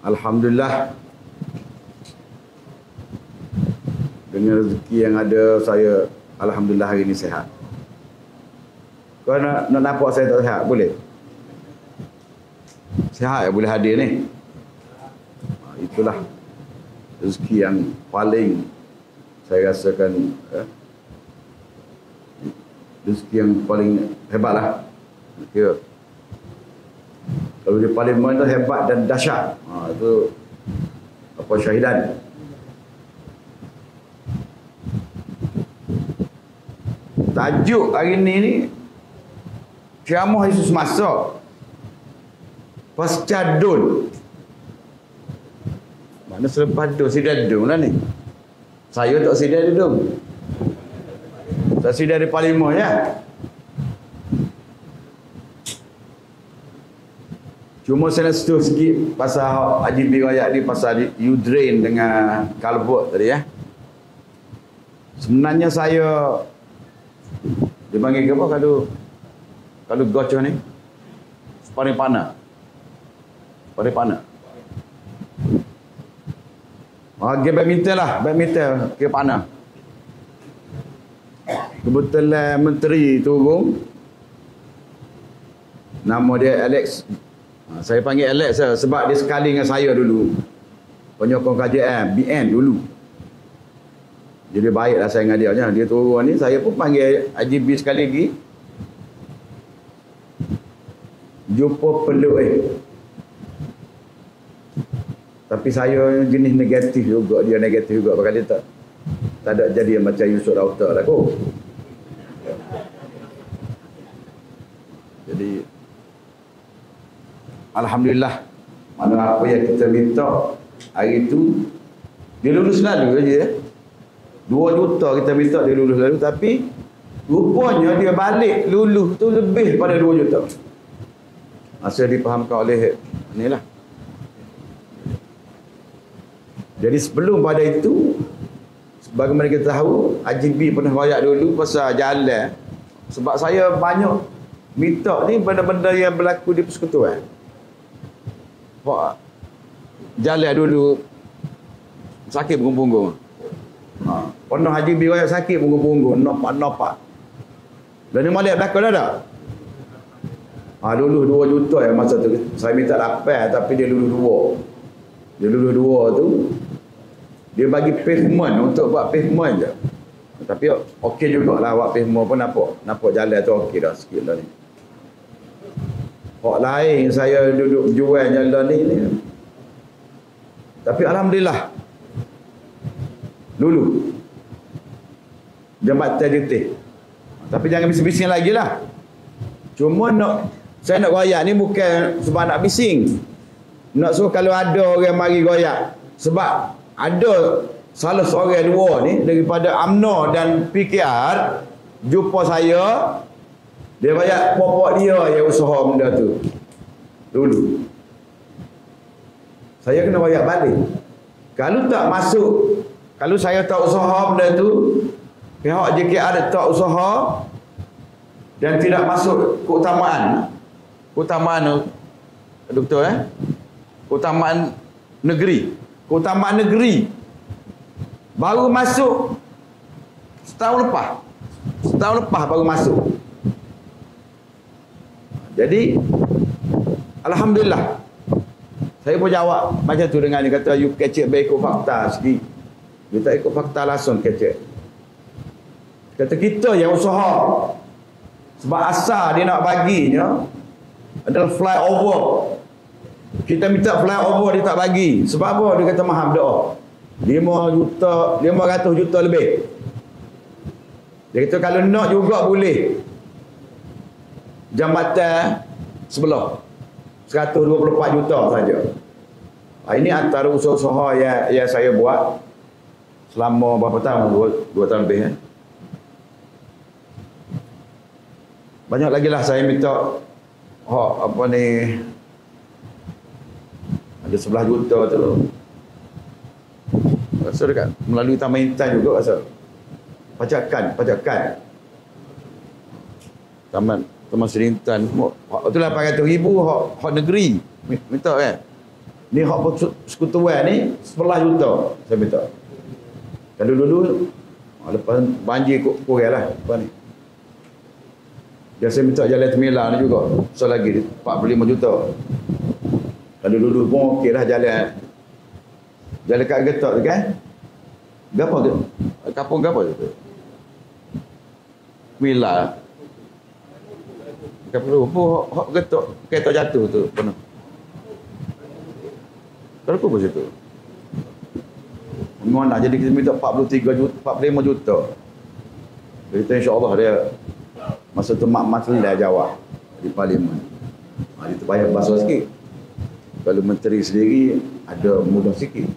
Alhamdulillah, dengan rezeki yang ada, saya Alhamdulillah hari ini sihat. Kau nak nampak saya tak sihat? Boleh? Sihat ya boleh hadir ni. Itulah rezeki yang paling saya rasakan, rezeki yang paling hebat lah. Kira kalau di parlimen tu hebat dan dahsyat, itu apa syahidan. Tajuk hari ni ceramah Yesus masuk pasca dun. Mana selepas dun, sidang dun lah ni. Saya tak sidang di dun. Tak sidang di parlimen ya. Cuma saya nak setuju sikit pasal Haji B. Royak ni, pasal you drain dengan kalbut tadi ya. Sebenarnya saya dipanggil ke apa kalau gocah ni? Paling panah. Paling panah. Game badminton lah, badminton ke panah. Kebetulan menteri turun, nama dia Alex. Saya panggil Alex sebab dia sekali dengan saya dulu, penyokong KJM BN dulu. Jadi baiklah saya dengan dia. Dia turun ni, saya pun panggil IGB sekali lagi. Jumpa peluk tapi saya jenis negatif juga, dia negatif juga. Bakal dia tak ada jadi macam Yusuf Rauta lah kot. Jadi Alhamdulillah, mana apa yang kita minta hari itu dia lulus lalu je. 2 juta kita minta dia lulus lalu, tapi rupanya dia balik lulus tu lebih pada 2 juta. Masa dipahamkan oleh inilah. Jadi sebelum pada itu, bagaimana kita tahu, IGB pernah royak dulu pasal jalan. Sebab saya banyak minta ni benda-benda yang berlaku di persekutuan. Jalan dulu sakit punggung-punggung. Pernah Haji B. Royak sakit punggung-punggung, nopak. Dan ni malik belakang dah tak? Dulu 2 juta yang masa tu. Saya minta 8 tapi dia lulus 2. Dia lulus 2 tu, dia bagi pavement untuk buat pavement je. Tapi okey jugalah buat pavement pun nampak jalan tu okey dah sikit dah ni. Hak lain saya duduk jual jalan ni. Tapi Alhamdulillah lulu jambatan JT. Tapi jangan bising-bising lagi lah. Cuma saya nak royak ni bukan sebab nak bising. Nak suruh kalau ada orang mari royak. Sebab ada salah seorang dua ni daripada UMNO dan PKR jumpa saya. Dia royak popok dia yang usaha benda tu dulu. Saya kena royak balik. Kalau tak masuk, kalau saya tak usaha benda tu, pihak JKR tak usaha dan tidak masuk keutamaan doktor keutamaan negeri baru masuk setahun lepas baru masuk. Jadi Alhamdulillah saya pun jawab macam tu dengan dia, kata you kecek baik ikut fakta sikit. You tak ikut fakta langsung kecek. Kata kita yang usaha. Sebab asal dia nak baginya adalah flyover. Kita minta flyover dia tak bagi. Sebab apa? Dia kata mahal doa. 500 juta lebih. Dia kata kalau nak juga boleh. Jambatan sebelah 124 juta saja. Ini antara usaha-usaha yang saya buat selama berapa tahun? 2 tahun lebih. Banyak lagi lah saya minta apa ni, ada 11 juta tu. Rasa dekat melalui Taman Intan juga rasa. Pajakan. Taman Seri Intan. Itulah 800,000 hak negeri minta kan. Ni hak persekutuan ni 11 juta saya minta. Kalau dulu lepas banjir kurang lah lepas ni. Dia saya minta jalan Temilang ni juga. So lagi 45 juta. Kalau dulu pun okey lah jalan. Jalan kat Getok tu kan. Gapa tu? Kapung gapa tu? Temilang. Kapung hak Getok kereta jatuh tu penuh. Kalau apa situ? Mana jadi kita minta 43 juta, 45 juta. Kita insya-Allah dia masa tu mak masalah jawab di parlimen. Dia terbayar basah sikit. Kalau menteri sendiri ada mudah sikit.